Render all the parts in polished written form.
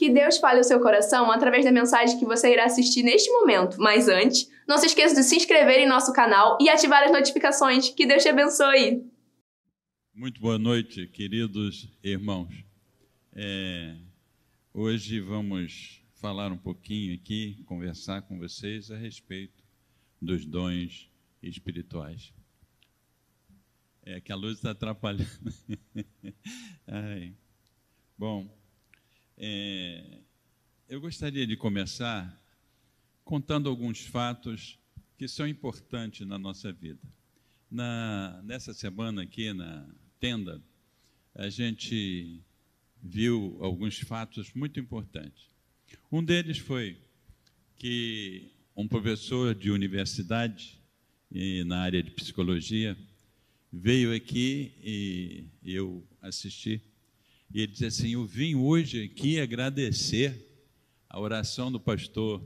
Que Deus fale o seu coração através da mensagem que você irá assistir neste momento. Mas antes, não se esqueça de se inscrever em nosso canal e ativar as notificações. Que Deus te abençoe. Muito boa noite, queridos irmãos. Hoje vamos falar um pouquinho aqui, conversar com vocês a respeito dos dons espirituais. Que a luz está atrapalhando. Bom, eu gostaria de começar contando alguns fatos que são importantes na nossa vida. Nessa semana aqui na tenda, a gente viu alguns fatos muito importantes. Um deles foi que um professor de universidade na área de psicologia veio aqui e eu assisti. E ele disse assim: eu vim hoje aqui agradecer a oração do pastor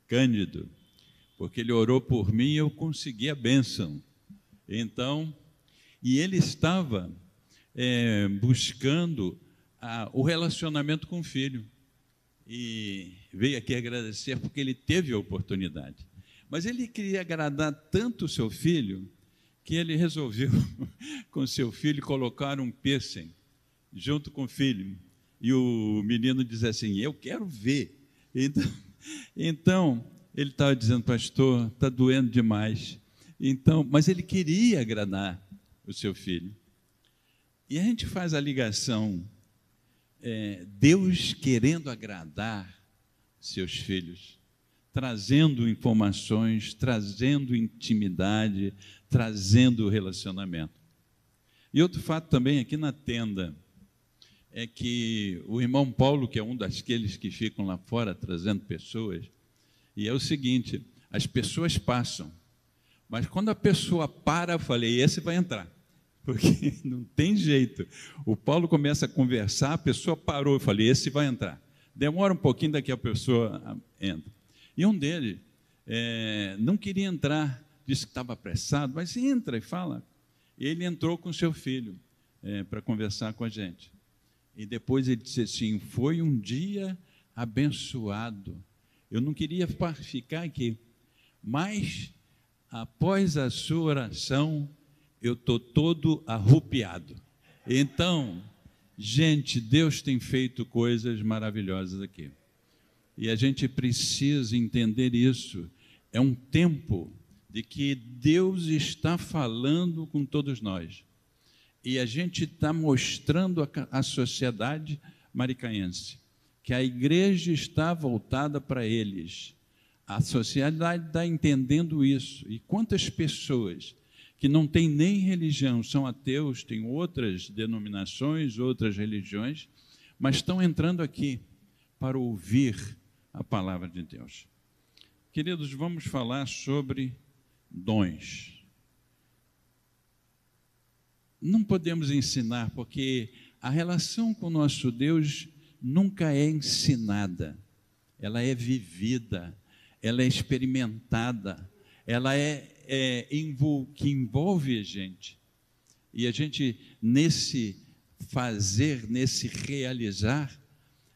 Cândido, porque ele orou por mim e eu consegui a bênção. Então, e ele estava buscando o relacionamento com o filho. E veio aqui agradecer porque ele teve a oportunidade. Mas ele queria agradar tanto o seu filho que ele resolveu, com seu filho, colocar um piercing junto com o filho. E o menino diz assim: eu quero ver. Então ele estava dizendo: pastor, está doendo demais. Mas ele queria agradar o seu filho. E a gente faz a ligação, Deus querendo agradar seus filhos, trazendo informações, trazendo intimidade, trazendo relacionamento. E outro fato também aqui na tenda é que o irmão Paulo, que é um daqueles que ficam lá fora trazendo pessoas, e é o seguinte: as pessoas passam, mas quando a pessoa para, eu falei: esse vai entrar, porque não tem jeito. O Paulo começa a conversar, a pessoa parou, eu falei: esse vai entrar. Demora um pouquinho, daqui a pessoa entra. E um deles não queria entrar, disse que estava apressado, mas entra e fala. E ele entrou com seu filho para conversar com a gente. E depois ele disse assim: foi um dia abençoado. Eu não queria ficar aqui, mas após a sua oração, eu estou todo arrupiado. Então, gente, Deus tem feito coisas maravilhosas aqui. E a gente precisa entender isso. É um tempo de que Deus está falando com todos nós. E a gente está mostrando à sociedade maricaense que a igreja está voltada para eles. A sociedade está entendendo isso. E quantas pessoas que não têm nem religião, são ateus, têm outras denominações, outras religiões, mas estão entrando aqui para ouvir a palavra de Deus. Queridos, vamos falar sobre dons. Não podemos ensinar, porque a relação com o nosso Deus nunca é ensinada, ela é vivida, ela é experimentada, ela que envolve a gente. E a gente, nesse fazer, nesse realizar,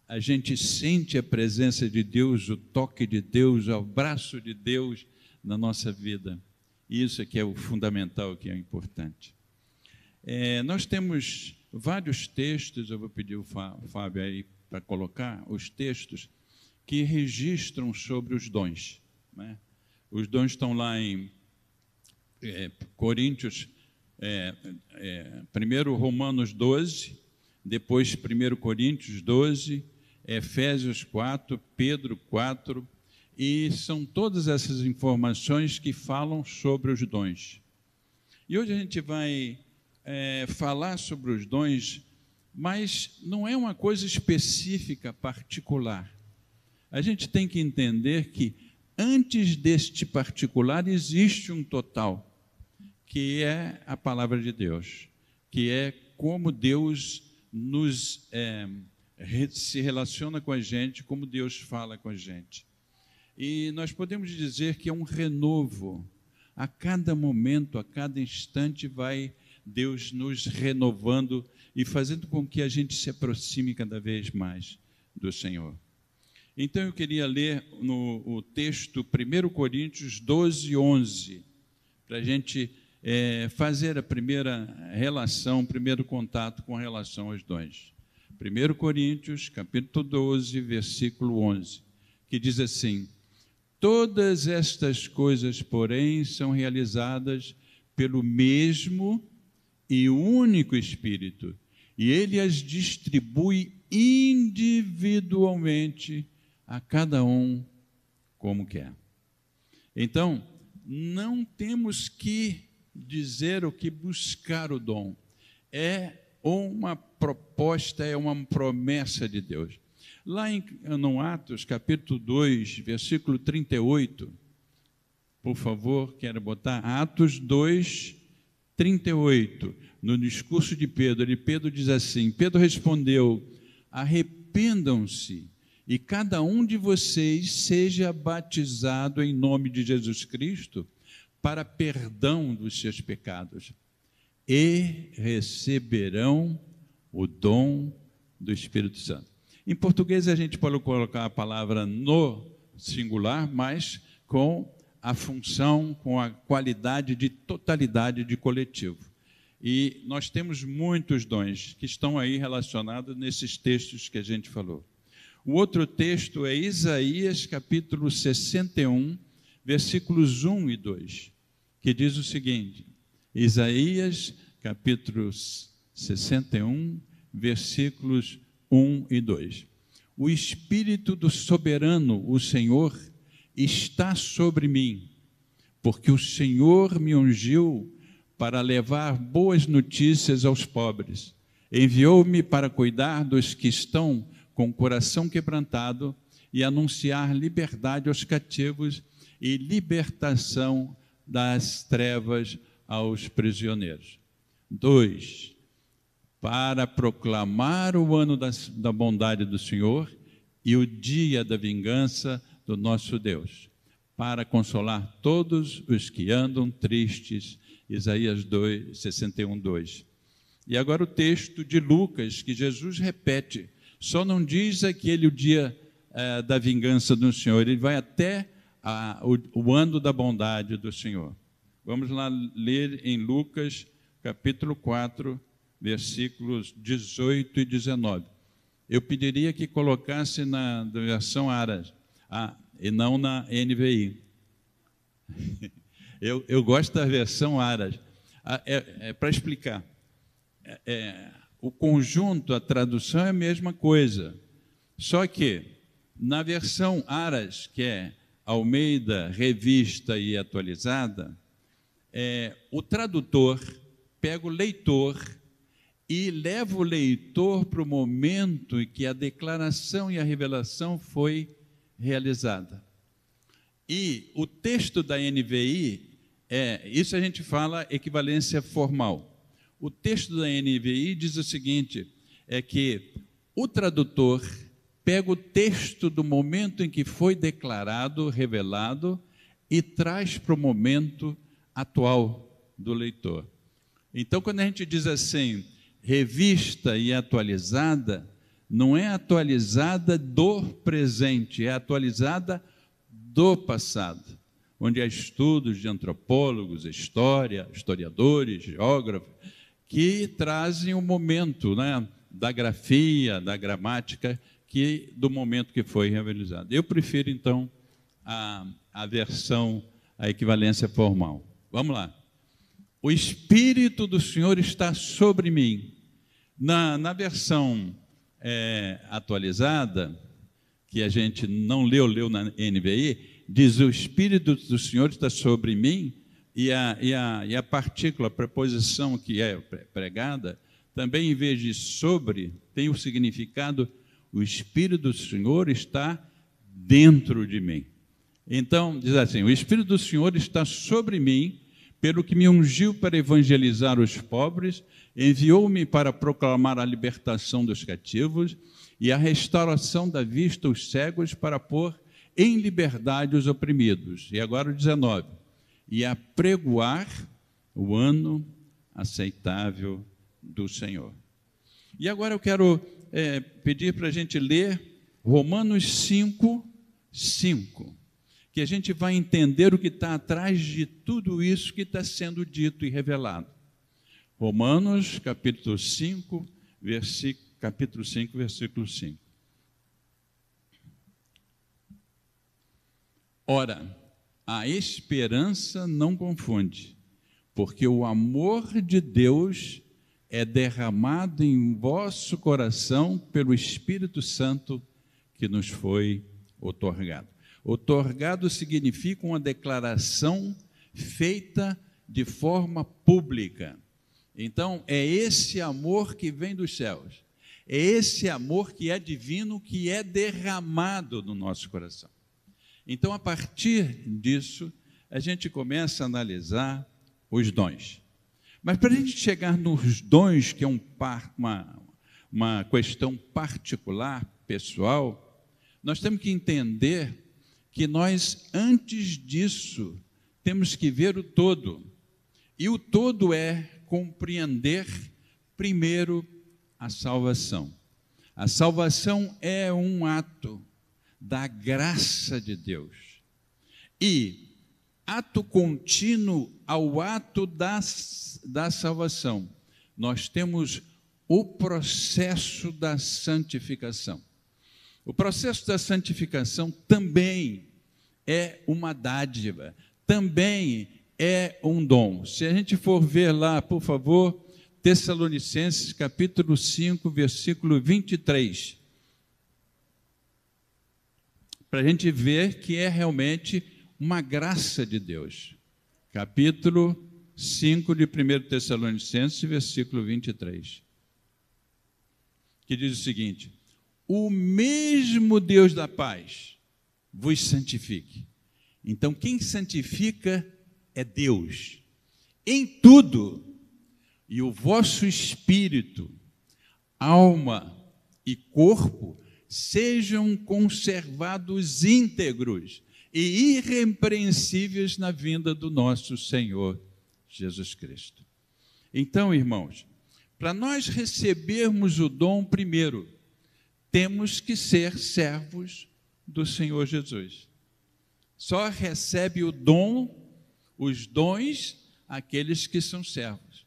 a gente sente a presença de Deus, o toque de Deus, o abraço de Deus na nossa vida. Isso é que é o fundamental, que é o importante. Nós temos vários textos, eu vou pedir o Fábio aí para colocar os textos que registram sobre os dons, né? Os dons estão lá em Coríntios, primeiro Romanos 12, depois 1 Coríntios 12, Efésios 4, Pedro 4, e são todas essas informações que falam sobre os dons. E hoje a gente vai falar sobre os dons, mas não é uma coisa específica, particular. A gente tem que entender que antes deste particular existe um total, que é a palavra de Deus, que é como Deus se relaciona com a gente, como Deus fala com a gente. E nós podemos dizer que é um renovo. A cada momento, a cada instante, vai Deus nos renovando e fazendo com que a gente se aproxime cada vez mais do Senhor. Então eu queria ler o texto 1 Coríntios 12, 11, para a gente fazer a primeira relação, o primeiro contato com relação aos dons. 1 Coríntios, capítulo 12, versículo 11, que diz assim: todas estas coisas, porém, são realizadas pelo mesmo e único Espírito, e Ele as distribui individualmente a cada um como quer. Então, não temos que dizer o que buscar o dom. É uma proposta, é uma promessa de Deus. Lá no Atos, capítulo 2, versículo 38, por favor, quero botar Atos 2, 38, no discurso de Pedro. Pedro diz assim, Pedro respondeu: arrependam-se e cada um de vocês seja batizado em nome de Jesus Cristo para perdão dos seus pecados, e receberão o dom do Espírito Santo. Em português a gente pode colocar a palavra no singular, mas com a função, com a qualidade de totalidade de coletivo. E nós temos muitos dons que estão aí relacionados nesses textos que a gente falou. O outro texto é Isaías, capítulo 61, versículos 1 e 2, que diz o seguinte, Isaías, capítulo 61, versículos 1 e 2. O Espírito do Soberano, o Senhor, está sobre mim, porque o Senhor me ungiu para levar boas notícias aos pobres. Enviou-me para cuidar dos que estão com o coração quebrantado e anunciar liberdade aos cativos e libertação das trevas aos prisioneiros. 2. Para proclamar o ano da bondade do Senhor e o dia da vingança do nosso Deus, para consolar todos os que andam tristes. Isaías 61, 2. E agora o texto de Lucas, que Jesus repete, só não diz aquele o dia da vingança do Senhor, ele vai até o ano da bondade do Senhor. Vamos lá ler em Lucas, capítulo 4, versículos 18 e 19. Eu pediria que colocasse na versão Aras, e não na NVI. Eu gosto da versão Aras. Para explicar, o conjunto, a tradução é a mesma coisa, só que na versão Aras, que é Almeida, Revista e Atualizada, o tradutor pega o leitor e leva o leitor para o momento em que a declaração e a revelação foi realizada. E o texto da NVI, isso a gente fala equivalência formal. O texto da NVI diz o seguinte, que o tradutor pega o texto do momento em que foi declarado, revelado, e traz para o momento atual do leitor. Então, quando a gente diz assim, revista e atualizada, não é atualizada do presente, é atualizada do passado, onde há estudos de antropólogos, historiadores, geógrafos, que trazem o momento, né, da grafia, da gramática, do momento que foi realizado. Eu prefiro, então, a versão, a equivalência formal. Vamos lá. O Espírito do Senhor está sobre mim. Na versão atualizada, que a gente não leu na NVI, diz: o Espírito do Senhor está sobre mim, e a partícula, a preposição que é pregada, também, em vez de sobre, tem o significado: o Espírito do Senhor está dentro de mim. Então, diz assim: o Espírito do Senhor está sobre mim, pelo que me ungiu para evangelizar os pobres, enviou-me para proclamar a libertação dos cativos e a restauração da vista aos cegos, para pôr em liberdade os oprimidos. E agora o 19. E a pregoar o ano aceitável do Senhor. E agora eu quero pedir para a gente ler Romanos 5:5, que a gente vai entender o que está atrás de tudo isso que está sendo dito e revelado. Romanos, capítulo 5, versículo 5. Ora, a esperança não confunde, porque o amor de Deus é derramado em vosso coração pelo Espírito Santo que nos foi outorgado. Outorgado significa uma declaração feita de forma pública. Então, é esse amor que vem dos céus, é esse amor que é divino, que é derramado no nosso coração. Então, a partir disso, a gente começa a analisar os dons. Mas para a gente chegar nos dons, que é uma questão particular, pessoal, nós temos que entender que nós, antes disso, temos que ver o todo. E o todo é compreender, primeiro, a salvação. A salvação é um ato da graça de Deus. E ato contínuo ao ato da salvação, nós temos o processo da santificação. O processo da santificação também é uma dádiva, também é um dom. Se a gente for ver lá, por favor, Tessalonicenses, capítulo 5, versículo 23, para a gente ver que é realmente uma graça de Deus. Capítulo 5 de 1 Tessalonicenses, versículo 23, que diz o seguinte: o mesmo Deus da paz vos santifique. Então, quem santifica é Deus, em tudo, e o vosso espírito, alma e corpo sejam conservados íntegros e irrepreensíveis na vinda do nosso Senhor Jesus Cristo. Então, irmãos, para nós recebermos o dom primeiro, temos que ser servos do Senhor Jesus. Só recebe o dom, os dons, aqueles que são servos.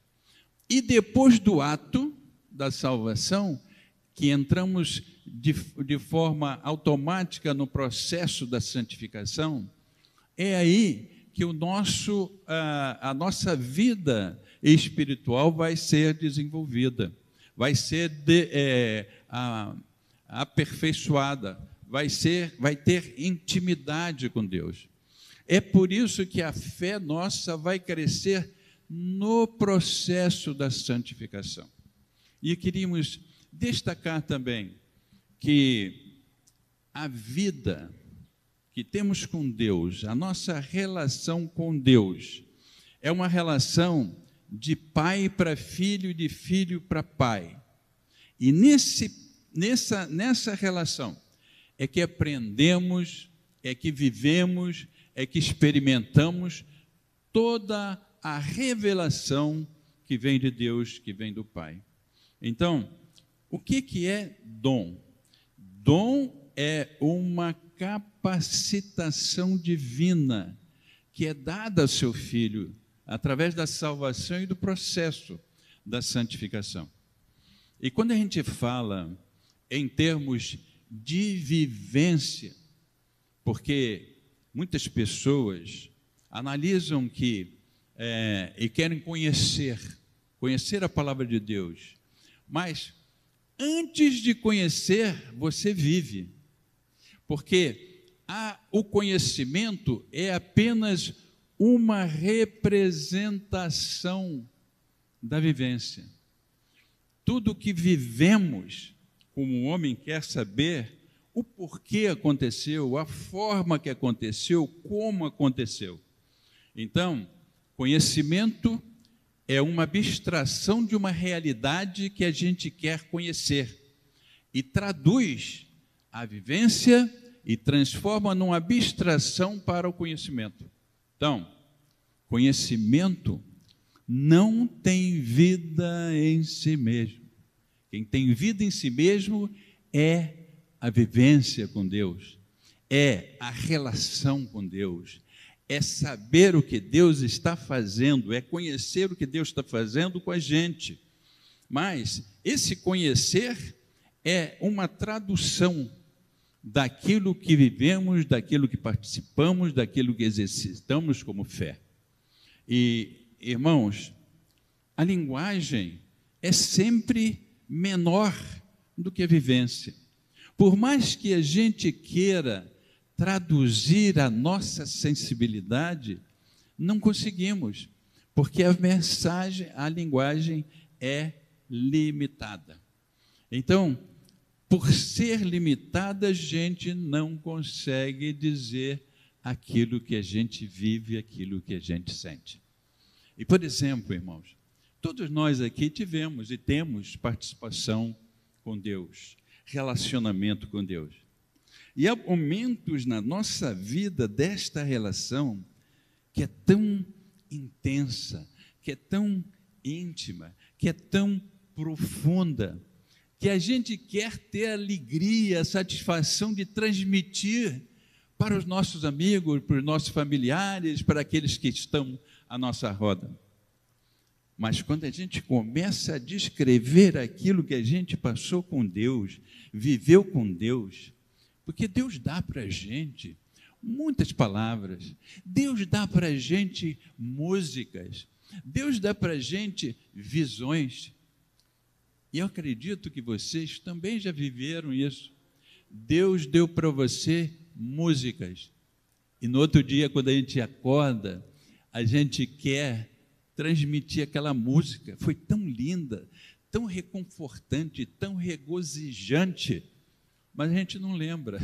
E depois do ato da salvação, que entramos de forma automática no processo da santificação, é aí que a nossa vida espiritual vai ser desenvolvida, vai ser aperfeiçoada, vai ter intimidade com Deus. É por isso que a fé nossa vai crescer no processo da santificação. E queríamos destacar também que a vida que temos com Deus, a nossa relação com Deus, é uma relação de pai para filho e de filho para pai. E nessa relação é que aprendemos, é que vivemos, é que experimentamos toda a revelação que vem de Deus, que vem do Pai. Então, o que é dom? Dom é uma capacitação divina que é dada ao seu Filho através da salvação e do processo da santificação. E quando a gente fala em termos de vivência, porque muitas pessoas analisam e querem conhecer a palavra de Deus, mas antes de conhecer, você vive, porque o conhecimento é apenas uma representação da vivência. Tudo que vivemos, como o homem quer saber o porquê aconteceu, a forma que aconteceu, como aconteceu. Então, conhecimento é uma abstração de uma realidade que a gente quer conhecer e traduz a vivência e transforma numa abstração para o conhecimento. Então, conhecimento não tem vida em si mesmo. Quem tem vida em si mesmo é a vivência com Deus, é a relação com Deus, é saber o que Deus está fazendo, é conhecer o que Deus está fazendo com a gente. Mas esse conhecer é uma tradução daquilo que vivemos, daquilo que participamos, daquilo que exercitamos como fé. E, irmãos, a linguagem é sempre menor do que a vivência. Por mais que a gente queira traduzir a nossa sensibilidade, não conseguimos, porque a mensagem, a linguagem é limitada. Então, por ser limitada, a gente não consegue dizer aquilo que a gente vive, aquilo que a gente sente. E, por exemplo, irmãos, todos nós aqui tivemos e temos participação com Deus, relacionamento com Deus. E há momentos na nossa vida desta relação que é tão intensa, que é tão íntima, que é tão profunda, que a gente quer ter a alegria, a satisfação de transmitir para os nossos amigos, para os nossos familiares, para aqueles que estão à nossa roda. Mas quando a gente começa a descrever aquilo que a gente passou com Deus, viveu com Deus, porque Deus dá para a gente muitas palavras, Deus dá para a gente músicas, Deus dá para a gente visões. E eu acredito que vocês também já viveram isso. Deus deu para você músicas. E no outro dia, quando a gente acorda, a gente quer transmitir aquela música. Foi tão linda, tão reconfortante, tão regozijante. Mas a gente não lembra.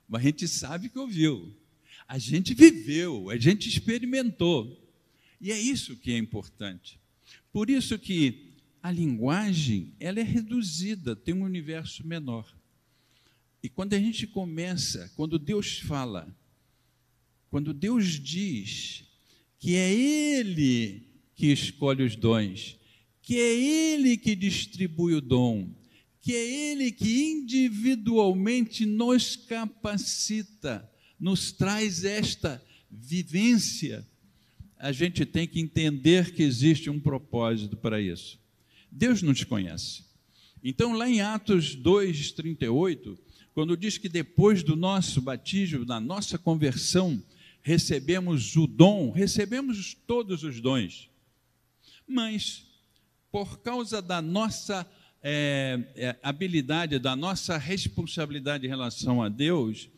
Mas a gente sabe que ouviu. A gente viveu, a gente experimentou. E é isso que é importante. Por isso que a linguagem, ela é reduzida, tem um universo menor. E quando a gente começa, quando Deus fala, quando Deus diz que é Ele que escolhe os dons, que é Ele que distribui o dom, que é Ele que individualmente nos capacita, nos traz esta vivência, a gente tem que entender que existe um propósito para isso. Deus nos conhece. Então, lá em Atos 2:38, quando diz que depois do nosso batismo, da nossa conversão, recebemos o dom, recebemos todos os dons. Mas, por causa da nossa habilidade, da nossa responsabilidade em relação a Deus,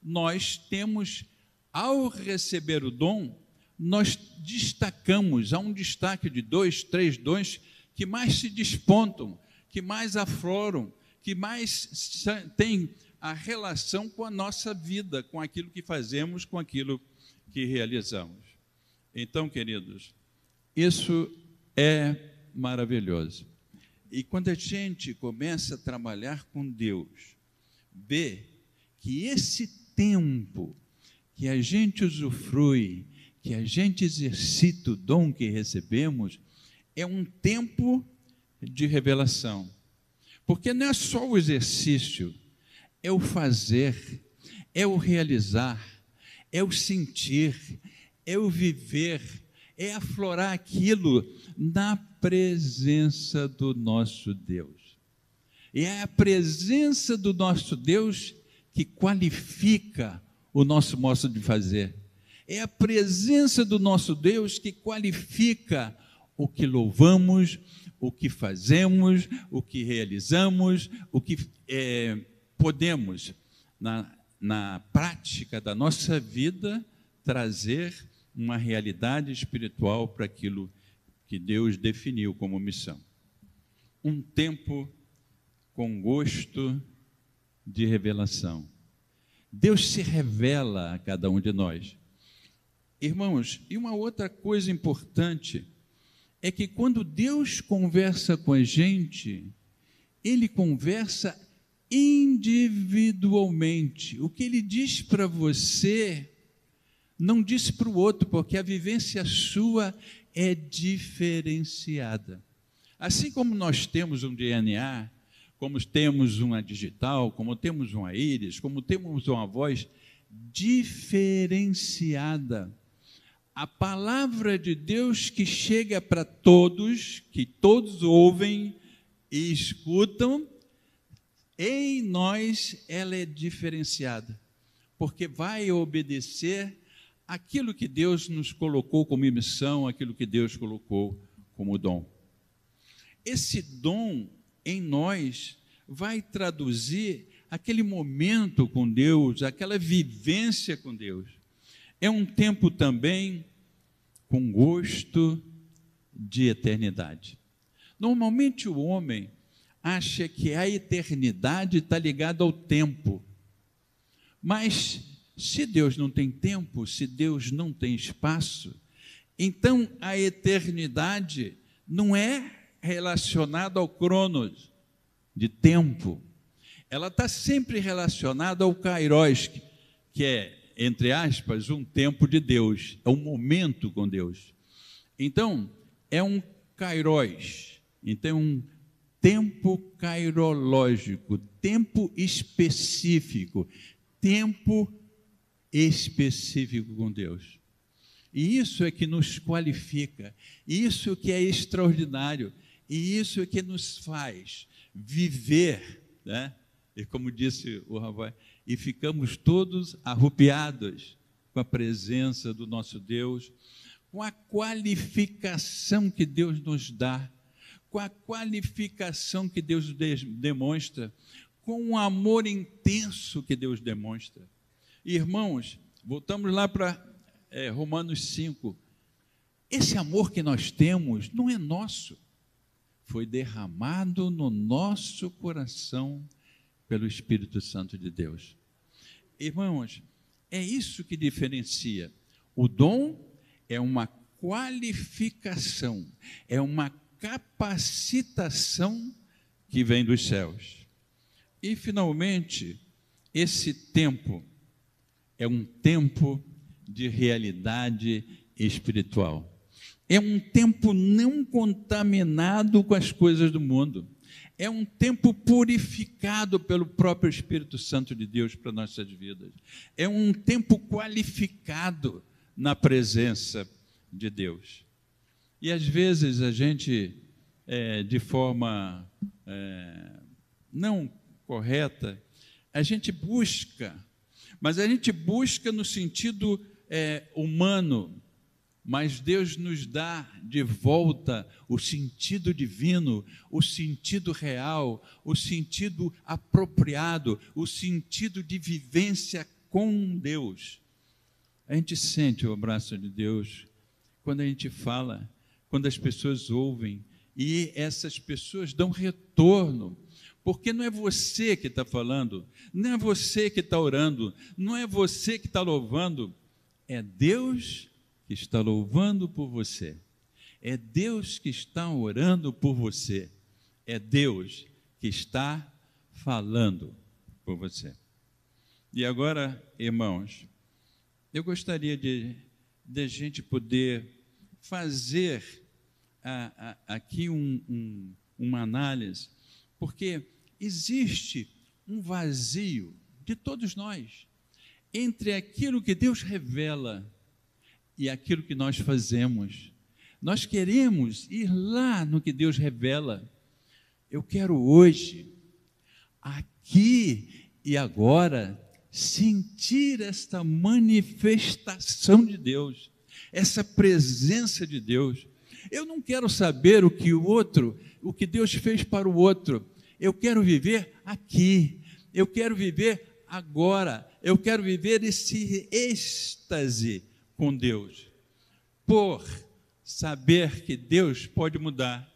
nós temos, ao receber o dom, nós destacamos, há um destaque de 2, 3 dons que mais se despontam, que mais afloram, que mais tem a relação com a nossa vida, com aquilo que fazemos, com aquilo que realizamos. Então, queridos, isso é maravilhoso. E quando a gente começa a trabalhar com Deus, vê que esse tempo que a gente usufrui, que a gente exercita o dom que recebemos, é um tempo de revelação. Porque não é só o exercício, é o fazer, é o realizar, é o sentir, é o viver, é aflorar aquilo na presença do nosso Deus. E é a presença do nosso Deus que qualifica o nosso modo de fazer. É a presença do nosso Deus que qualifica o que louvamos, o que fazemos, o que realizamos, o que podemos, na prática da nossa vida, trazer uma realidade espiritual para aquilo que Deus definiu como missão. Um tempo com gosto de revelação. Deus se revela a cada um de nós. Irmãos, e uma outra coisa importante é que quando Deus conversa com a gente, Ele conversa individualmente. O que Ele diz para você, não diz para o outro, porque a vivência sua é diferenciada. Assim como nós temos um DNA, como temos uma digital, como temos uma íris, como temos uma voz diferenciada. A palavra de Deus que chega para todos, que todos ouvem e escutam, em nós ela é diferenciada, porque vai obedecer aquilo que Deus nos colocou como missão, aquilo que Deus colocou como dom. Esse dom em nós vai traduzir aquele momento com Deus, aquela vivência com Deus. É um tempo também com gosto de eternidade. Normalmente o homem acha que a eternidade está ligada ao tempo. Mas se Deus não tem tempo, se Deus não tem espaço, então a eternidade não é relacionada ao cronos de tempo. Ela está sempre relacionada ao kairos, que é, entre aspas, um tempo de Deus, é um momento com Deus. Então, é um kairos, então um tempo kairológico, tempo específico com Deus. E isso é que nos qualifica, isso que é extraordinário, e isso é que nos faz viver, né? E como disse o Rafael, e ficamos todos arrupiados com a presença do nosso Deus, com a qualificação que Deus nos dá, com a qualificação que Deus demonstra, com o amor intenso que Deus demonstra. Irmãos, voltamos lá para Romanos 5. Esse amor que nós temos não é nosso, foi derramado no nosso coração pelo Espírito Santo de Deus. Irmãos, é isso que diferencia. O dom é uma qualificação, é uma capacitação que vem dos céus. E, finalmente, esse tempo é um tempo de realidade espiritual. É um tempo não contaminado com as coisas do mundo. É um tempo purificado pelo próprio Espírito Santo de Deus para nossas vidas. É um tempo qualificado na presença de Deus. E às vezes a gente, de forma não correta, a gente busca, mas a gente busca no sentido humano, mas Deus nos dá de volta o sentido divino, o sentido real, o sentido apropriado, o sentido de vivência com Deus. A gente sente o abraço de Deus quando a gente fala, quando as pessoas ouvem, e essas pessoas dão retorno, porque não é você que está falando, não é você que está orando, não é você que está louvando, é Deus que está louvando por você, é Deus que está orando por você, é Deus que está falando por você. E agora, irmãos, eu gostaria de a gente poder fazer aqui uma análise, porque existe um vazio de todos nós entre aquilo que Deus revela e aquilo que nós fazemos. Nós queremos ir lá no que Deus revela. Eu quero hoje, aqui e agora, sentir esta manifestação de Deus, essa presença de Deus. Eu não quero saber o que Deus fez para o outro. Eu quero viver aqui. Eu quero viver agora. Eu quero viver esse êxtase com Deus, por saber que Deus pode mudar,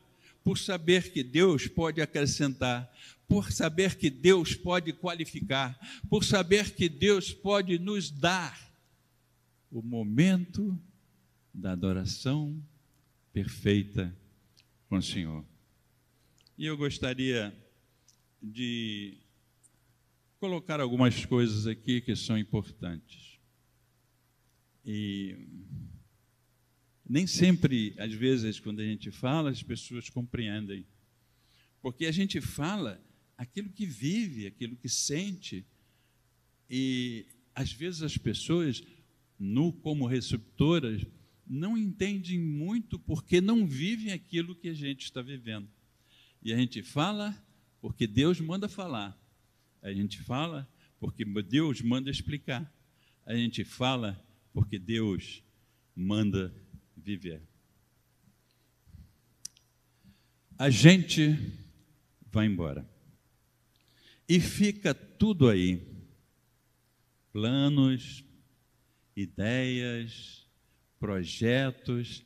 por saber que Deus pode acrescentar, por saber que Deus pode qualificar, por saber que Deus pode nos dar o momento da adoração perfeita com o Senhor. E eu gostaria de colocar algumas coisas aqui que são importantes. E nem sempre, às vezes, quando a gente fala, as pessoas compreendem. Porque a gente fala aquilo que vive, aquilo que sente. E, às vezes, as pessoas, como receptoras, não entendem muito porque não vivem aquilo que a gente está vivendo. E a gente fala porque Deus manda falar. A gente fala porque Deus manda explicar. A gente fala porque Deus manda viver. A gente vai embora. E fica tudo aí. Planos, ideias, projetos,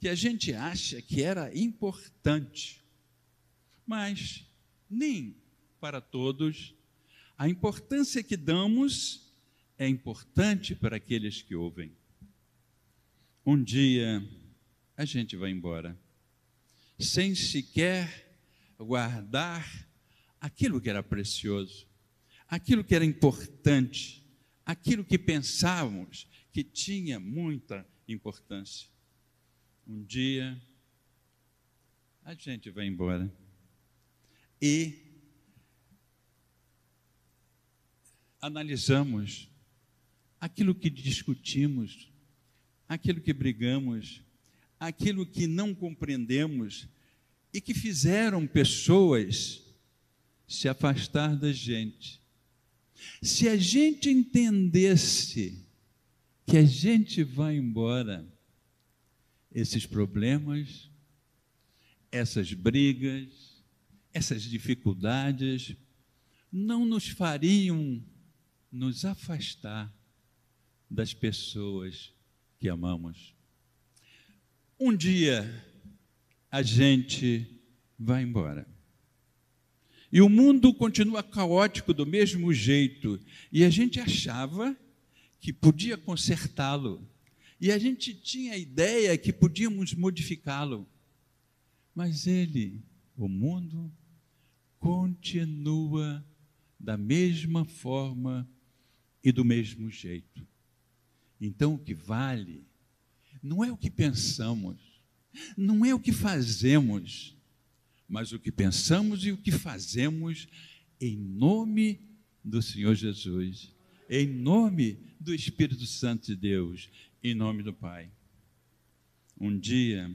que a gente acha que era importante, mas nem para todos. A importância que damos é importante para aqueles que ouvem. Um dia a gente vai embora, sem sequer guardar aquilo que era precioso, aquilo que era importante, aquilo que pensávamos que tinha muita importância. Um dia a gente vai embora e analisamos aquilo que discutimos, aquilo que brigamos, aquilo que não compreendemos e que fizeram pessoas se afastar da gente. Se a gente entendesse que a gente vai embora, esses problemas, essas brigas, essas dificuldades não nos fariam nos afastar das pessoas que amamos. Um dia a gente vai embora. E o mundo continua caótico do mesmo jeito. E a gente achava que podia consertá-lo. E a gente tinha a ideia que podíamos modificá-lo. Mas o mundo, continua da mesma forma e do mesmo jeito. Então, o que vale não é o que pensamos, não é o que fazemos, mas o que pensamos e o que fazemos em nome do Senhor Jesus, em nome do Espírito Santo de Deus, em nome do Pai. Um dia,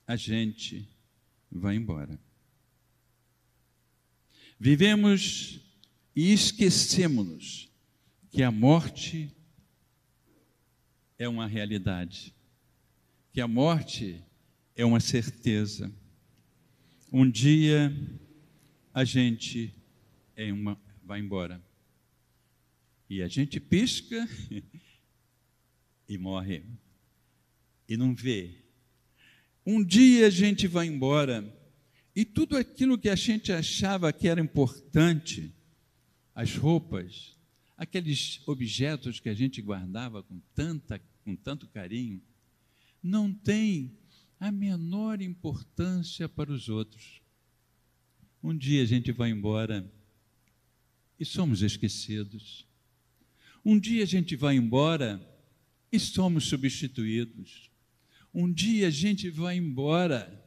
a gente vai embora. Vivemos e esquecemos-nos que a morte é uma realidade, que a morte é uma certeza. Um dia a gente vai embora. E a gente pisca e morre. E não vê. Um dia a gente vai embora e tudo aquilo que a gente achava que era importante, as roupas, aqueles objetos que a gente guardava com tanto carinho, não tem a menor importância para os outros. Um dia a gente vai embora e somos esquecidos. Um dia a gente vai embora e somos substituídos. Um dia a gente vai embora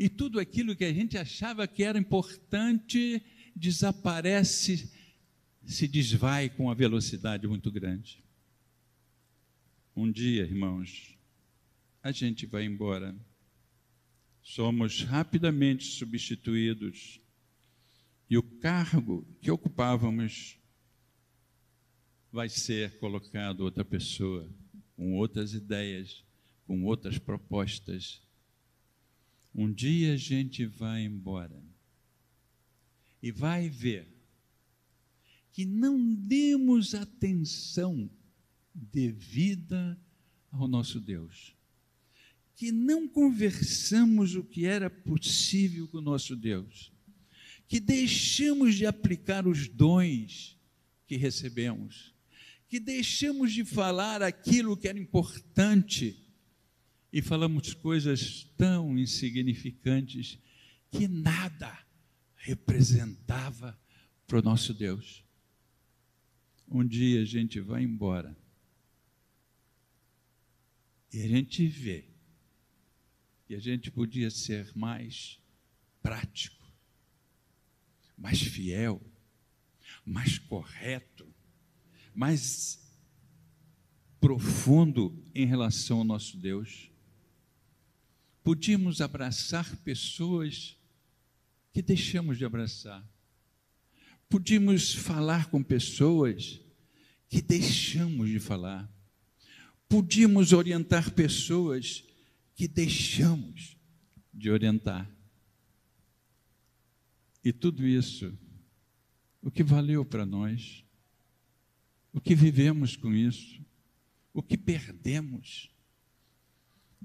e tudo aquilo que a gente achava que era importante desaparece, se desvai com uma velocidade muito grande. Um dia, irmãos, a gente vai embora. Somos rapidamente substituídos e o cargo que ocupávamos vai ser colocado outra pessoa, com outras ideias, com outras propostas. Um dia a gente vai embora e vai ver que não demos atenção devida ao nosso Deus, que não conversamos o que era possível com o nosso Deus, que deixamos de aplicar os dons que recebemos, que deixamos de falar aquilo que era importante e falamos coisas tão insignificantes que nada representava para o nosso Deus. Um dia a gente vai embora e a gente vê que a gente podia ser mais prático, mais fiel, mais correto, mais profundo em relação ao nosso Deus. Podíamos abraçar pessoas que deixamos de abraçar. Podíamos falar com pessoas que deixamos de falar. Podíamos orientar pessoas que deixamos de orientar. E tudo isso, o que valeu para nós? O que vivemos com isso? O que perdemos?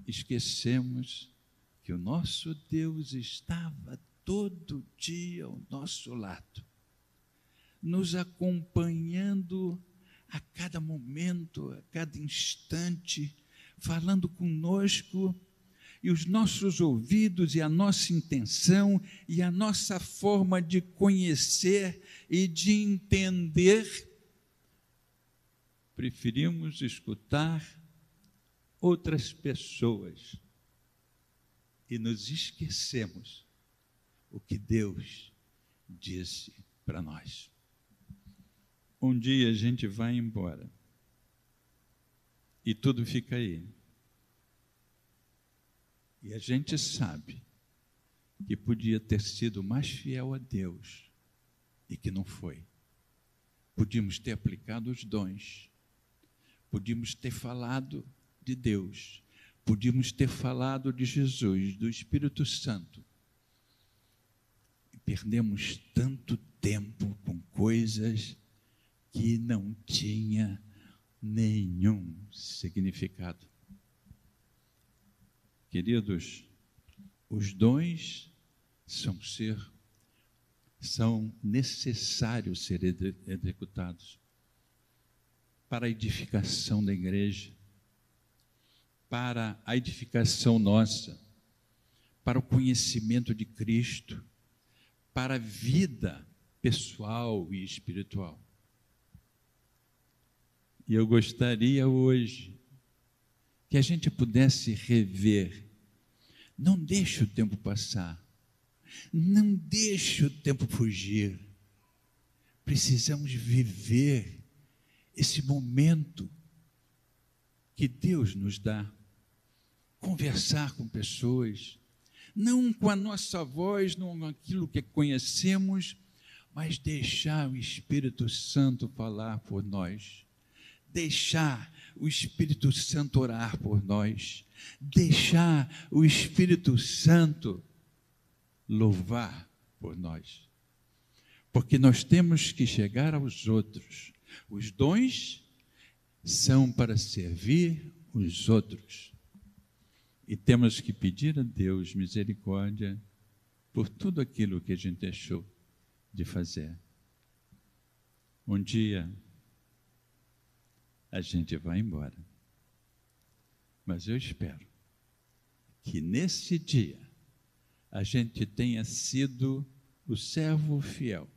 Esquecemos que o nosso Deus estava todo dia ao nosso lado, nos acompanhando a cada momento, a cada instante, falando conosco, e os nossos ouvidos e a nossa intenção e a nossa forma de conhecer e de entender, preferimos escutar outras pessoas e nos esquecemos o que Deus disse para nós. Um dia a gente vai embora e tudo fica aí. E a gente sabe que podia ter sido mais fiel a Deus e que não foi. Podíamos ter aplicado os dons, podíamos ter falado de Deus, podíamos ter falado de Jesus, do Espírito Santo. E perdemos tanto tempo com coisas que não tinha nenhum significado. Queridos, os dons são necessários ser executados para a edificação da igreja, para a edificação nossa, para o conhecimento de Cristo, para a vida pessoal e espiritual. E eu gostaria hoje que a gente pudesse rever. Não deixe o tempo passar. Não deixe o tempo fugir. Precisamos viver esse momento que Deus nos dá. Conversar com pessoas, não com a nossa voz, não com aquilo que conhecemos, mas deixar o Espírito Santo falar por nós. Deixar o Espírito Santo orar por nós, deixar o Espírito Santo louvar por nós, porque nós temos que chegar aos outros. Os dons são para servir os outros, e temos que pedir a Deus misericórdia por tudo aquilo que a gente deixou de fazer. Um dia a gente vai embora. Mas eu espero que nesse dia a gente tenha sido o servo fiel,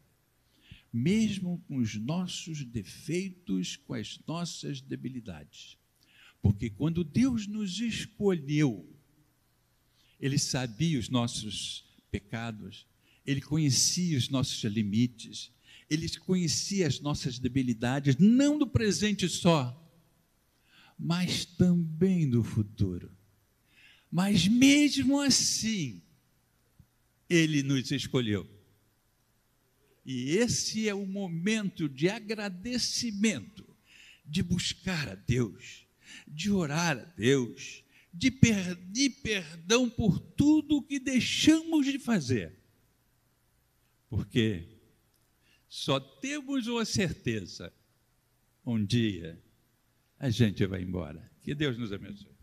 mesmo com os nossos defeitos, com as nossas debilidades. Porque quando Deus nos escolheu, Ele sabia os nossos pecados, Ele conhecia os nossos limites, Ele conhecia as nossas debilidades, não do presente só, mas também do futuro. Mas mesmo assim, Ele nos escolheu. E esse é o momento de agradecimento, de buscar a Deus, de orar a Deus, de pedir perdão por tudo que deixamos de fazer. Porque só temos uma certeza: um dia a gente vai embora. Que Deus nos abençoe.